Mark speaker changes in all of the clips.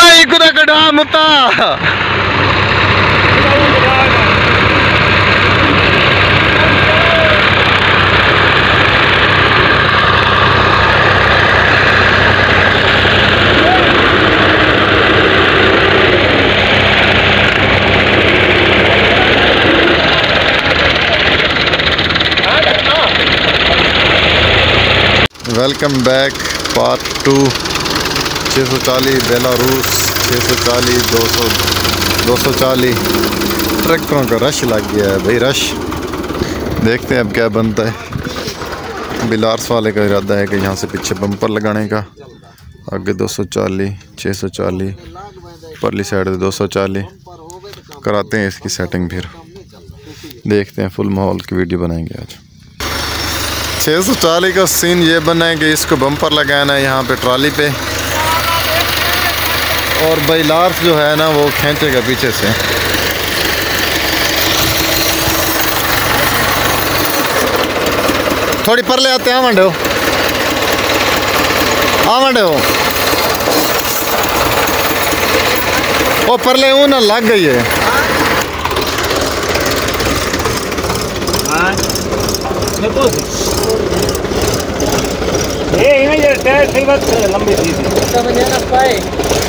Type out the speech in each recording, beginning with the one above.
Speaker 1: Oi, kuda kada muta. Welcome back part 2 640 Belarus 640 240 ट्रैक्टरों का rush लग गया है भाई। रश देखते हैं अब क्या बनता है। बिलार्स वाले का इरादा है कि यहाँ से पीछे बम्पर लगाने का, आगे 240 640 परली साइड 240 कराते हैं इसकी सेटिंग। फिर देखते हैं, फुल माहौल की वीडियो बनाएंगे आज। 640 का सीन ये बना है कि इसको बम्पर लगाना है यहाँ पे ट्रॉली पे, और बैलार्स जो है ना वो खींचेगा पीछे से। थोड़ी पर ले आते हैं मंडो वो पर ले ना लग गई है।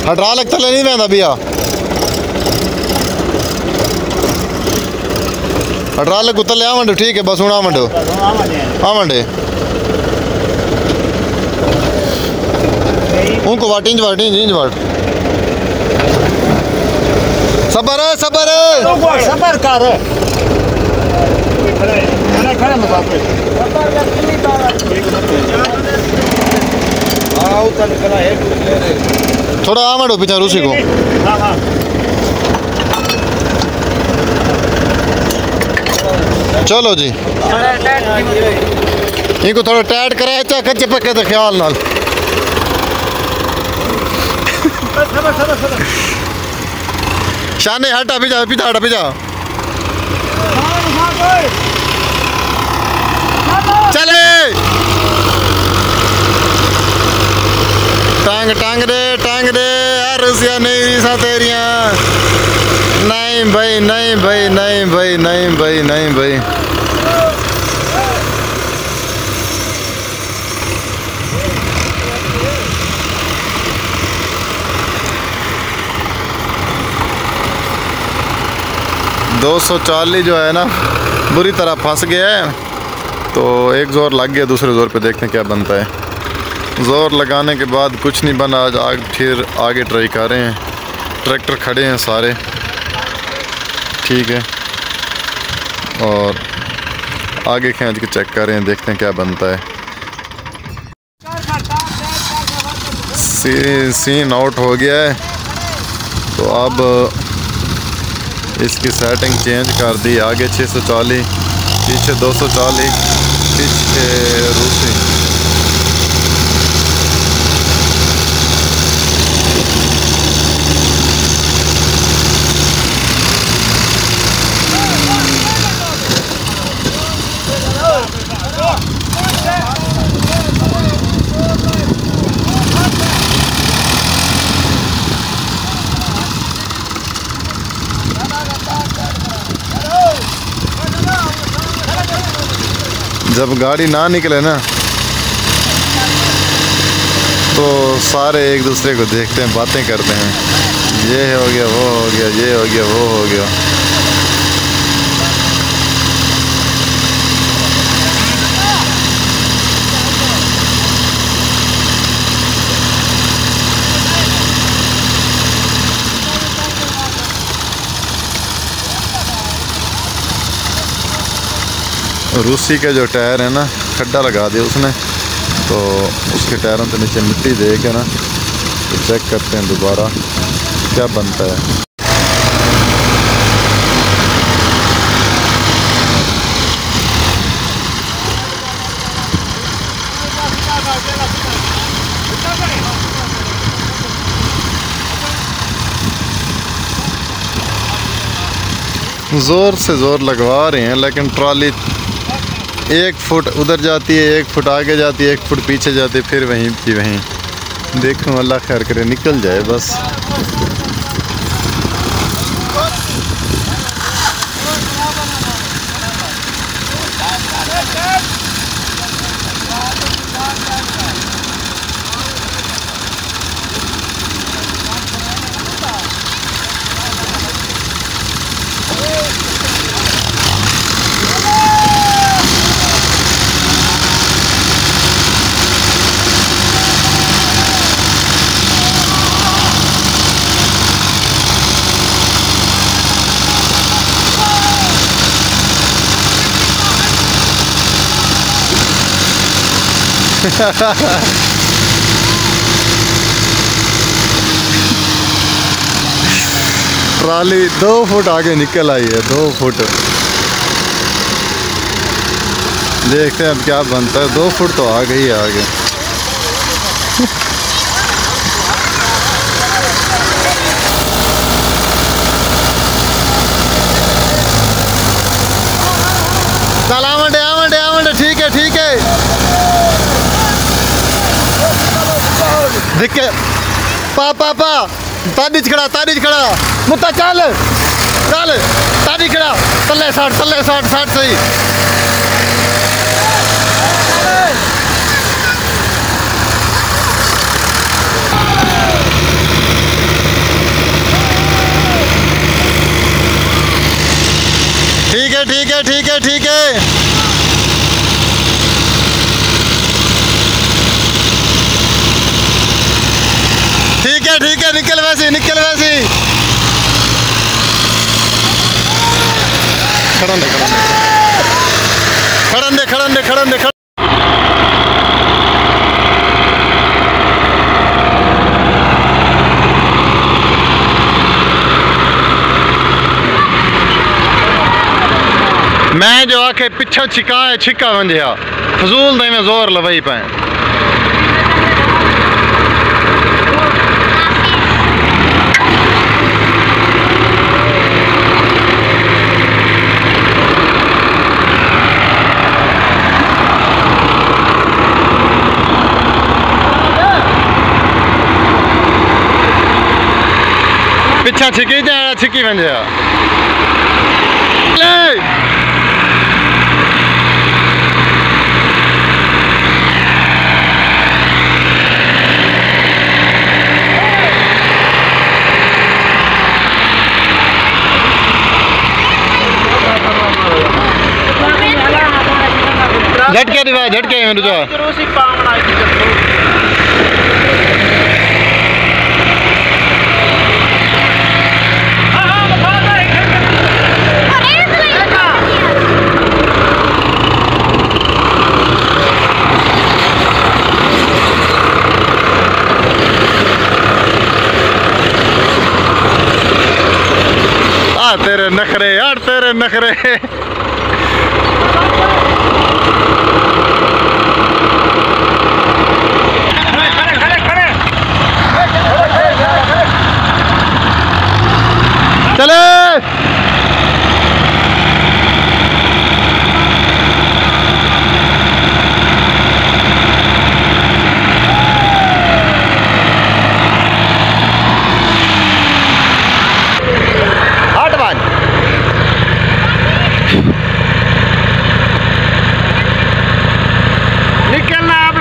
Speaker 1: हटरा लगता नहीं पैदा भैया, हटरा लग उतर ले मंडो। ठीक है बस हूँ आ मंडो मंडे उनको वाट इंच वाट सबर कर थोड़ा आ मडो पीछा रूसी को। चलो जी इनको थोड़ा टाइट कराया चाहे कच्चे पक्के तो ख्याल नाल। शाने हटा पीछा चले टांग दे रुसिया नहीं रीसा तेरिया। नहीं भाई 240 जो है ना बुरी तरह फंस गया है, तो एक ज़ोर लग गया, दूसरे ज़ोर पे देखते हैं क्या बनता है। ज़ोर लगाने के बाद कुछ नहीं बना, आज फिर आगे ट्राई कर रहे हैं। ट्रैक्टर खड़े हैं सारे, ठीक है, और आगे खींच के चेक कर रहे हैं, देखते हैं क्या बनता है। सीन आउट हो गया है, तो अब इसकी सेटिंग चेंज कर दी। आगे 640 पीछे 240 पीछे रूसी। जब गाड़ी ना निकले ना तो सारे एक दूसरे को देखते हैं, बातें करते हैं, ये हो गया वो हो गया, ये हो गया वो हो गया। रूसी के जो टायर है ना खड्डा लगा दिया उसने, तो उसके टायरों के नीचे मिट्टी दे के ना तो चेक करते हैं दोबारा क्या बनता है। ज़ोर से ज़ोर लगवा रहे हैं, लेकिन ट्रॉली 1 फुट उधर जाती है, 1 फुट आगे जाती है, 1 फुट पीछे जाती है, फिर वहीं की वहीं। देखो अल्लाह खैर करे निकल जाए बस। ट्राली 2 फुट आगे निकल आई है, 2 फुट। देखते हैं अब क्या बनता है। 2 फुट तो आ गई है आगे। चल आवंडे आवंडे आवंडे, ठीक है ठीक है। दिखे पा पा पा ताड़ी खड़ा मुत्ता चल चल ताड़ी खड़ा तले 60 सही। ठीक है ठीक है ठीक है ठीक है। ठीक है निकल वैसी खड़न दे। मैं जो आखे पिछा छिका वंजिया फजूल दे में जोर लवई पाए। पिछा छिकी बन जा झटके मेरे जो तेरे नखरे यार तेरे नखरे। चले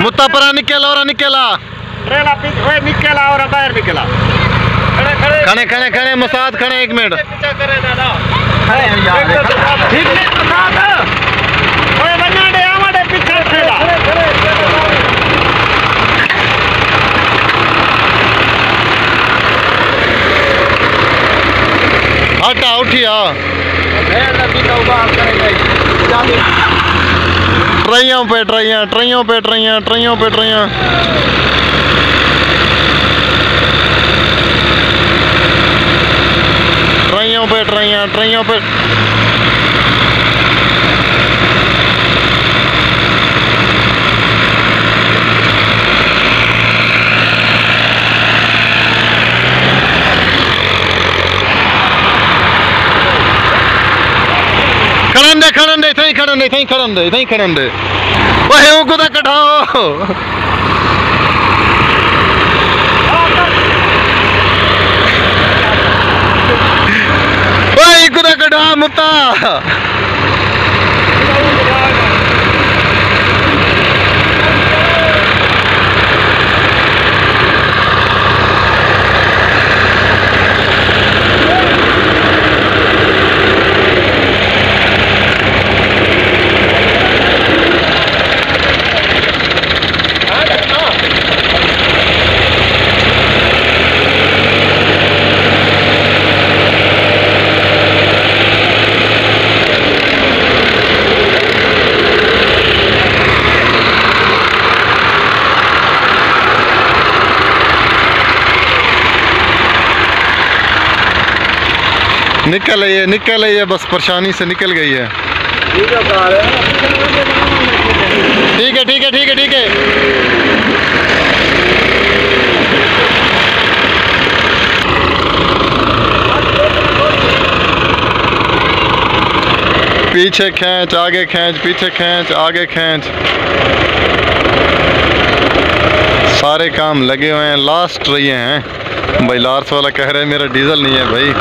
Speaker 1: मुत्ता परा निकला और निकला
Speaker 2: ट्रेला ओए निकला और बाहर निकला।
Speaker 1: खड़े मसाद खड़े 1 मिनट
Speaker 2: पीछा करे दादा खड़े यार ठीक है मसाद ओए बन्ना दे आवाडे पीछे ट्रेला
Speaker 1: हटा उठिया
Speaker 2: मैं लगी तो बात करेंगे चालू
Speaker 1: ट्रैयों पे ट्रैयां ट्रैयों पे ट्रैयां ट्रैयों पे ट्रैयां ट्रैयों पे ट्रैयां ट्रैयों पे खड़न दे ओए उनको तो कटाओ डा मुता निकल है बस परेशानी से निकल गई है। ठीक है ठीक है ठीक है ठीक है। पीछे खींच आगे खींच पीछे खींच आगे खींच, सारे काम लगे हुए हैं। लास्ट रहिए हैं भाई। लार्स वाला कह रहे हैं मेरा डीजल नहीं है भाई।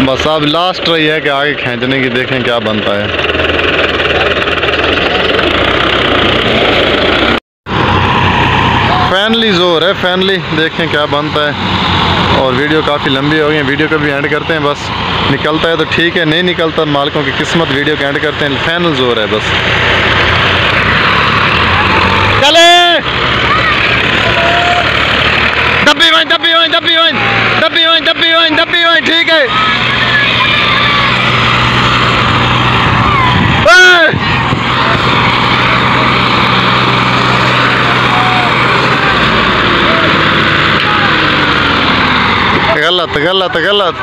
Speaker 1: बस अब लास्ट रही है कि आगे खींचने की, देखें क्या बनता है। फाइनली जोर है फाइनली, देखें क्या बनता है। और वीडियो काफ़ी लंबी हो गई है, वीडियो को भी एंड करते हैं बस। निकलता है तो ठीक है, नहीं निकलता मालिकों की किस्मत। वीडियो को एंड करते हैं, फाइनल जोर है बस। चले दब्बी वहीं दब्बी वहीं दब्बी वहीं दब्बी वहीं दब्बी वहीं दब्बी वहीं, ठीक है। गलत गलत गलत।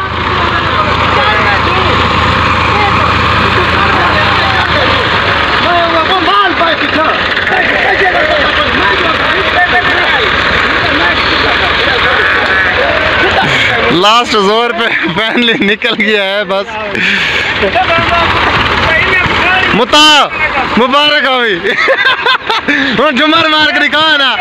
Speaker 1: लास्ट जोर पे फाइनली निकल गया है बस। मुता मुबारक अभी वो जुमर मार कर दिखा ना।